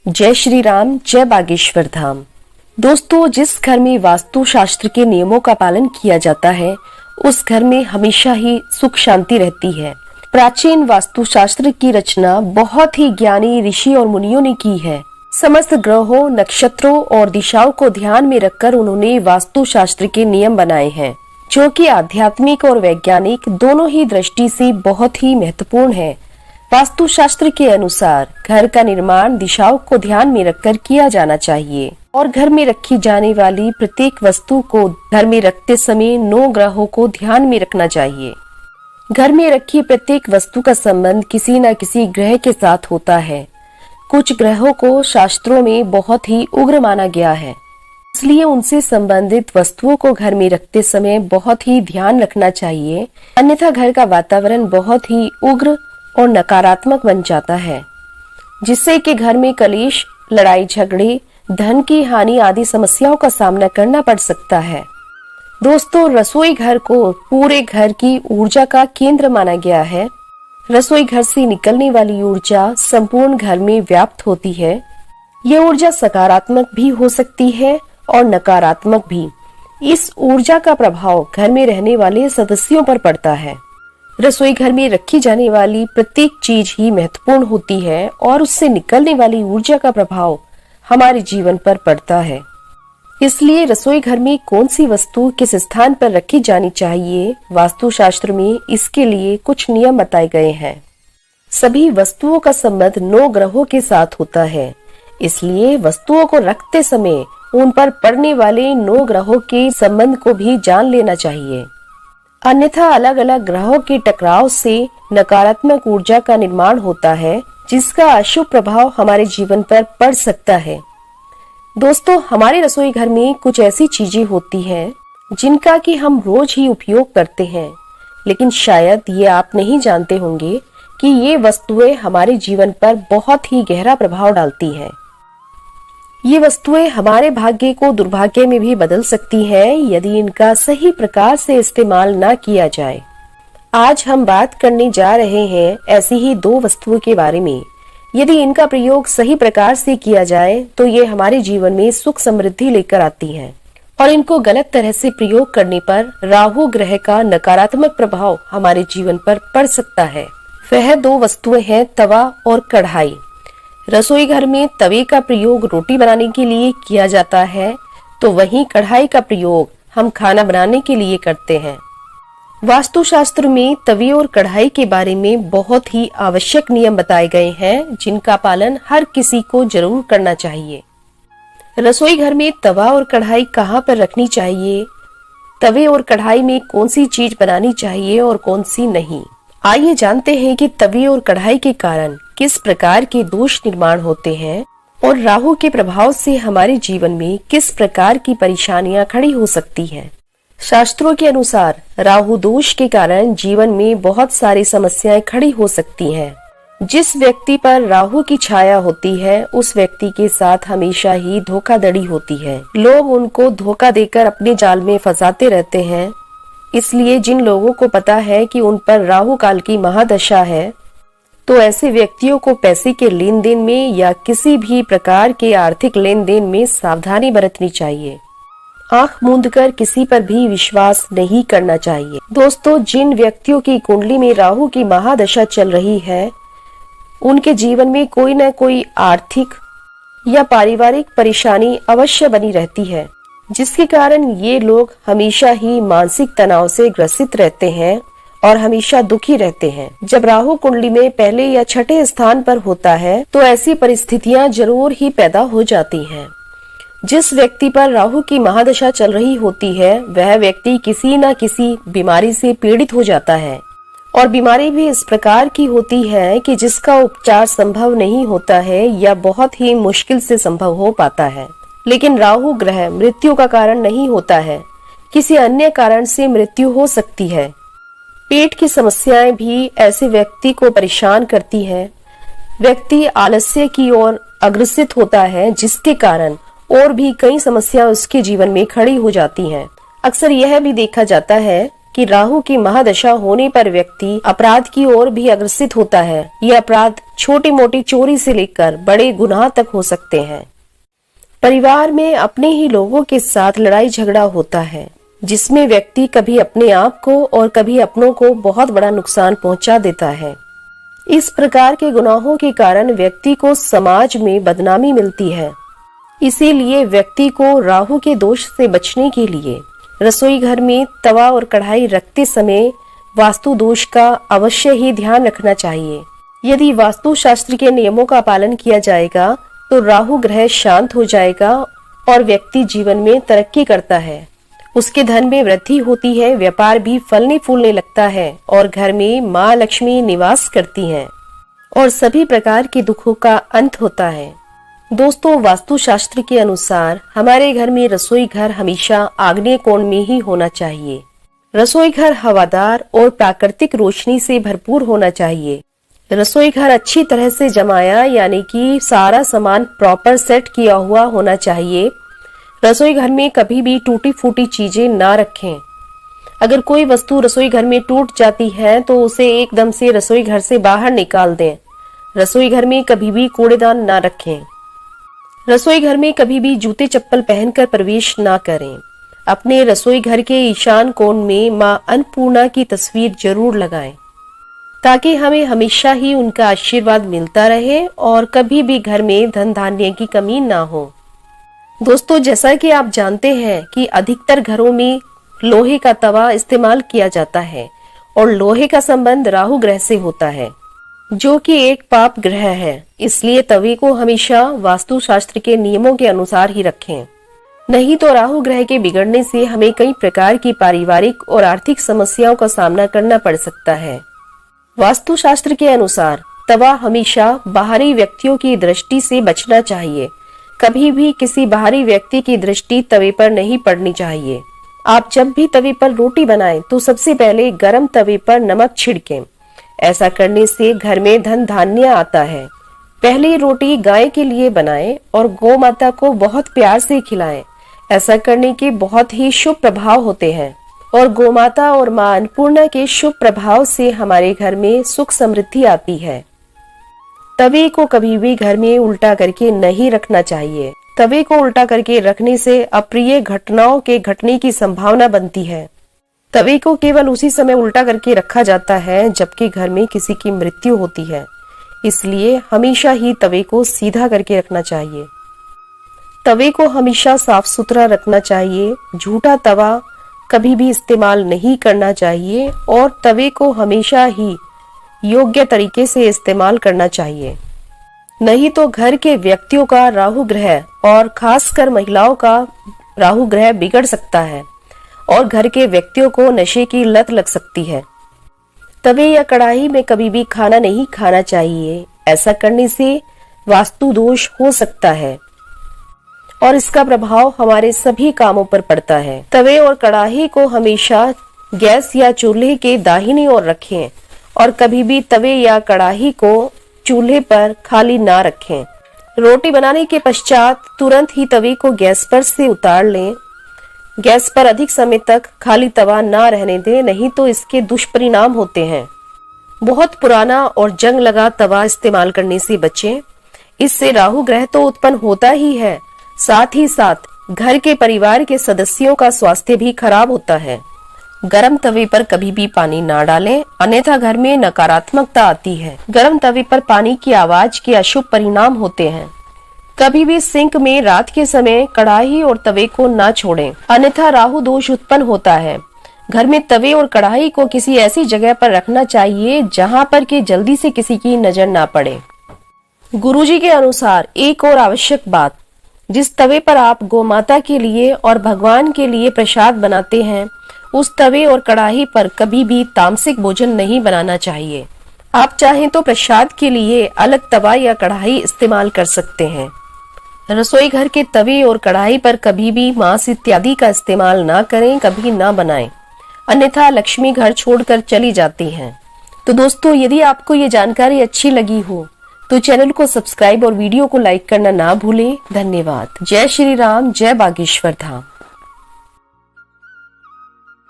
जय श्री राम, जय बागेश्वर धाम। दोस्तों, जिस घर में वास्तु शास्त्र के नियमों का पालन किया जाता है उस घर में हमेशा ही सुख शांति रहती है। प्राचीन वास्तु शास्त्र की रचना बहुत ही ज्ञानी ऋषि और मुनियों ने की है। समस्त ग्रहों, नक्षत्रों और दिशाओं को ध्यान में रखकर उन्होंने वास्तु शास्त्र के नियम बनाए हैं, जो कि आध्यात्मिक और वैज्ञानिक दोनों ही दृष्टि से बहुत ही महत्वपूर्ण है। वास्तु शास्त्र के अनुसार घर का निर्माण दिशाओं को ध्यान में रखकर किया जाना चाहिए और घर में रखी जाने वाली प्रत्येक वस्तु को घर में रखते समय 9 ग्रहों को ध्यान में रखना चाहिए। घर में रखी प्रत्येक वस्तु का संबंध किसी न किसी ग्रह के साथ होता है। कुछ ग्रहों को शास्त्रों में बहुत ही उग्र माना गया है, इसलिए उनसे संबंधित वस्तुओं को घर में रखते समय बहुत ही ध्यान रखना चाहिए, अन्यथा घर का वातावरण बहुत ही उग्र और नकारात्मक बन जाता है, जिससे कि घर में कलेश, लड़ाई झगड़े, धन की हानि आदि समस्याओं का सामना करना पड़ सकता है। दोस्तों, रसोई घर को पूरे घर की ऊर्जा का केंद्र माना गया है। रसोई घर से निकलने वाली ऊर्जा संपूर्ण घर में व्याप्त होती है। यह ऊर्जा सकारात्मक भी हो सकती है और नकारात्मक भी। इस ऊर्जा का प्रभाव घर में रहने वाले सदस्यों पर पड़ता है। रसोई घर में रखी जाने वाली प्रत्येक चीज ही महत्वपूर्ण होती है और उससे निकलने वाली ऊर्जा का प्रभाव हमारे जीवन पर पड़ता है। इसलिए रसोई घर में कौन सी वस्तु किस स्थान पर रखी जानी चाहिए, वास्तु शास्त्र में इसके लिए कुछ नियम बताए गए हैं। सभी वस्तुओं का संबंध 9 ग्रहों के साथ होता है, इसलिए वस्तुओं को रखते समय उन पर पड़ने वाले 9 ग्रहों के संबंध को भी जान लेना चाहिए, अन्यथा अलग अलग ग्रहों के टकराव से नकारात्मक ऊर्जा का निर्माण होता है, जिसका अशुभ प्रभाव हमारे जीवन पर पड़ सकता है। दोस्तों, हमारे रसोई घर में कुछ ऐसी चीजें होती हैं जिनका कि हम रोज ही उपयोग करते हैं, लेकिन शायद ये आप नहीं जानते होंगे कि ये वस्तुएं हमारे जीवन पर बहुत ही गहरा प्रभाव डालती हैं। ये वस्तुएं हमारे भाग्य को दुर्भाग्य में भी बदल सकती हैं यदि इनका सही प्रकार से इस्तेमाल न किया जाए। आज हम बात करने जा रहे हैं ऐसी ही 2 वस्तुओं के बारे में। यदि इनका प्रयोग सही प्रकार से किया जाए तो ये हमारे जीवन में सुख समृद्धि लेकर आती हैं, और इनको गलत तरह से प्रयोग करने पर राहु ग्रह का नकारात्मक प्रभाव हमारे जीवन पर पड़ सकता है। वह 2 वस्तुएं हैं तवा और कढ़ाई। रसोई घर में तवे का प्रयोग रोटी बनाने के लिए किया जाता है, तो वहीं कढ़ाई का प्रयोग हम खाना बनाने के लिए करते हैं। वास्तुशास्त्र में तवे और कढ़ाई के बारे में बहुत ही आवश्यक नियम बताए गए हैं, जिनका पालन हर किसी को जरूर करना चाहिए। रसोई घर में तवा और कढ़ाई कहाँ पर रखनी चाहिए, तवे और कढ़ाई में कौन सी चीज बनानी चाहिए और कौन सी नहीं, आइए जानते हैं कि तवे और कढ़ाई के कारण किस प्रकार के दोष निर्माण होते हैं और राहु के प्रभाव से हमारे जीवन में किस प्रकार की परेशानियां खड़ी हो सकती हैं। शास्त्रों के अनुसार राहु दोष के कारण जीवन में बहुत सारी समस्याएं खड़ी हो सकती हैं। जिस व्यक्ति पर राहु की छाया होती है उस व्यक्ति के साथ हमेशा ही धोखाधड़ी होती है। लोग उनको धोखा देकर अपने जाल में फंसाते रहते हैं। इसलिए जिन लोगों को पता है कि उन पर राहु काल की महादशा है, तो ऐसे व्यक्तियों को पैसे के लेन देन में या किसी भी प्रकार के आर्थिक लेन देन में सावधानी बरतनी चाहिए। आंख मूंदकर किसी पर भी विश्वास नहीं करना चाहिए। दोस्तों, जिन व्यक्तियों की कुंडली में राहु की महादशा चल रही है, उनके जीवन में कोई न कोई आर्थिक या पारिवारिक परेशानी अवश्य बनी रहती है, जिसके कारण ये लोग हमेशा ही मानसिक तनाव से ग्रसित रहते हैं और हमेशा दुखी रहते हैं। जब राहु कुंडली में पहले या छठे स्थान पर होता है तो ऐसी परिस्थितियां जरूर ही पैदा हो जाती हैं। जिस व्यक्ति पर राहु की महादशा चल रही होती है वह व्यक्ति किसी न किसी बीमारी से पीड़ित हो जाता है, और बीमारी भी इस प्रकार की होती है कि जिसका उपचार संभव नहीं होता है या बहुत ही मुश्किल से संभव हो पाता है। लेकिन राहु ग्रह मृत्यु का कारण नहीं होता है, किसी अन्य कारण से मृत्यु हो सकती है। पेट की समस्याएं भी ऐसे व्यक्ति को परेशान करती है। व्यक्ति आलस्य की ओर अग्रसित होता है, जिसके कारण और भी कई समस्याएं उसके जीवन में खड़ी हो जाती हैं। अक्सर यह भी देखा जाता है कि राहु की महादशा होने पर व्यक्ति अपराध की ओर भी अग्रसित होता है। ये अपराध छोटी मोटी चोरी से लेकर बड़े गुनाह तक हो सकते हैं। परिवार में अपने ही लोगों के साथ लड़ाई झगड़ा होता है, जिसमें व्यक्ति कभी अपने आप को और कभी अपनों को बहुत बड़ा नुकसान पहुंचा देता है। इस प्रकार के गुनाहों के कारण व्यक्ति को समाज में बदनामी मिलती है। इसीलिए व्यक्ति को राहु के दोष से बचने के लिए रसोई घर में तवा और कढ़ाई रखते समय वास्तु दोष का अवश्य ही ध्यान रखना चाहिए। यदि वास्तु शास्त्र के नियमों का पालन किया जाएगा तो राहु ग्रह शांत हो जाएगा और व्यक्ति जीवन में तरक्की करता है। उसके धन में वृद्धि होती है, व्यापार भी फलने फूलने लगता है और घर में माँ लक्ष्मी निवास करती हैं और सभी प्रकार के दुखों का अंत होता है। दोस्तों, वास्तु शास्त्र के अनुसार हमारे घर में रसोई घर हमेशा आग्नेय कोण में ही होना चाहिए। रसोई घर हवादार और प्राकृतिक रोशनी से भरपूर होना चाहिए। रसोई घर अच्छी तरह से जमाया यानी कि सारा सामान प्रॉपर सेट किया हुआ होना चाहिए। रसोई घर में कभी भी टूटी फूटी चीजें ना रखें। अगर कोई वस्तु रसोई घर में टूट जाती है तो उसे एकदम से रसोई घर से बाहर निकाल दें। रसोई घर में कभी भी कूड़ेदान ना रखें। रसोई घर में कभी भी जूते चप्पल पहनकर प्रवेश ना करें। अपने रसोई घर के ईशान कोण में मां अन्नपूर्णा की तस्वीर जरूर लगाएं, ताकि हमें हमेशा ही उनका आशीर्वाद मिलता रहे और कभी भी घर में धन धान्य की कमी ना हो। दोस्तों, जैसा कि आप जानते हैं कि अधिकतर घरों में लोहे का तवा इस्तेमाल किया जाता है और लोहे का संबंध राहु ग्रह से होता है, जो कि एक पाप ग्रह है। इसलिए तवे को हमेशा वास्तु शास्त्र के नियमों के अनुसार ही रखें, नहीं तो राहु ग्रह के बिगड़ने से हमें कई प्रकार की पारिवारिक और आर्थिक समस्याओं का सामना करना पड़ सकता है। वास्तु शास्त्र के अनुसार तवा हमेशा बाहरी व्यक्तियों की दृष्टि से बचना चाहिए। कभी भी किसी बाहरी व्यक्ति की दृष्टि तवे पर नहीं पड़नी चाहिए। आप जब भी तवे पर रोटी बनाएं तो सबसे पहले गरम तवे पर नमक छिड़कें। ऐसा करने से घर में धन धान्य आता है। पहली रोटी गाय के लिए बनाएं और गौ माता को बहुत प्यार से खिलाएं। ऐसा करने के बहुत ही शुभ प्रभाव होते हैं और गौ माता और मां अन्नपूर्णा के शुभ प्रभाव से हमारे घर में सुख समृद्धि आती है। तवे को कभी भी घर में उल्टा करके नहीं रखना चाहिए। तवे को उल्टा करके रखने से अप्रिय घटनाओं के घटने की संभावना बनती है। तवे को केवल उसी समय उल्टा करके रखा जाता है जबकि घर में किसी की मृत्यु होती है। इसलिए हमेशा ही तवे को सीधा करके रखना चाहिए। तवे को हमेशा साफ सुथरा रखना चाहिए। झूठा तवा कभी भी इस्तेमाल नहीं करना चाहिए और तवे को हमेशा ही योग्य तरीके से इस्तेमाल करना चाहिए, नहीं तो घर के व्यक्तियों का राहु ग्रह और खासकर महिलाओं का राहु ग्रह बिगड़ सकता है और घर के व्यक्तियों को नशे की लत लग सकती है। तवे या कढ़ाई में कभी भी खाना नहीं खाना चाहिए। ऐसा करने से वास्तु दोष हो सकता है और इसका प्रभाव हमारे सभी कामों पर पड़ता है। तवे और कढ़ाई को हमेशा गैस या चूल्हे के दाहिनी ओर रखें और कभी भी तवे या कढ़ाई को चूल्हे पर खाली ना रखें। रोटी बनाने के पश्चात तुरंत ही तवे को गैस पर से उतार लें। गैस पर अधिक समय तक खाली तवा ना रहने दें, नहीं तो इसके दुष्परिणाम होते हैं। बहुत पुराना और जंग लगा तवा इस्तेमाल करने से बचें। इससे राहु ग्रह तो उत्पन्न होता ही है, साथ ही साथ घर के परिवार के सदस्यों का स्वास्थ्य भी खराब होता है। गरम तवे पर कभी भी पानी ना डालें, अन्यथा घर में नकारात्मकता आती है। गरम तवे पर पानी की आवाज के अशुभ परिणाम होते हैं। कभी भी सिंक में रात के समय कढ़ाई और तवे को ना छोड़ें, अन्यथा राहु दोष उत्पन्न होता है। घर में तवे और कढ़ाई को किसी ऐसी जगह पर रखना चाहिए जहां पर कि जल्दी से किसी की नजर ना पड़े। गुरुजी के अनुसार एक और आवश्यक बात, जिस तवे पर आप गौ माता के लिए और भगवान के लिए प्रसाद बनाते हैं, उस तवे और कढ़ाई पर कभी भी तामसिक भोजन नहीं बनाना चाहिए। आप चाहें तो प्रसाद के लिए अलग तवा या कढ़ाई इस्तेमाल कर सकते हैं। रसोई घर के तवे और कढ़ाई पर कभी भी मांस इत्यादि का इस्तेमाल ना करें, कभी ना बनाएं, अन्यथा लक्ष्मी घर छोड़कर चली जाती हैं। तो दोस्तों, यदि आपको ये जानकारी अच्छी लगी हो तो चैनल को सब्सक्राइब और वीडियो को लाइक करना ना भूलें। धन्यवाद। जय श्री राम, जय बागेश्वर धाम।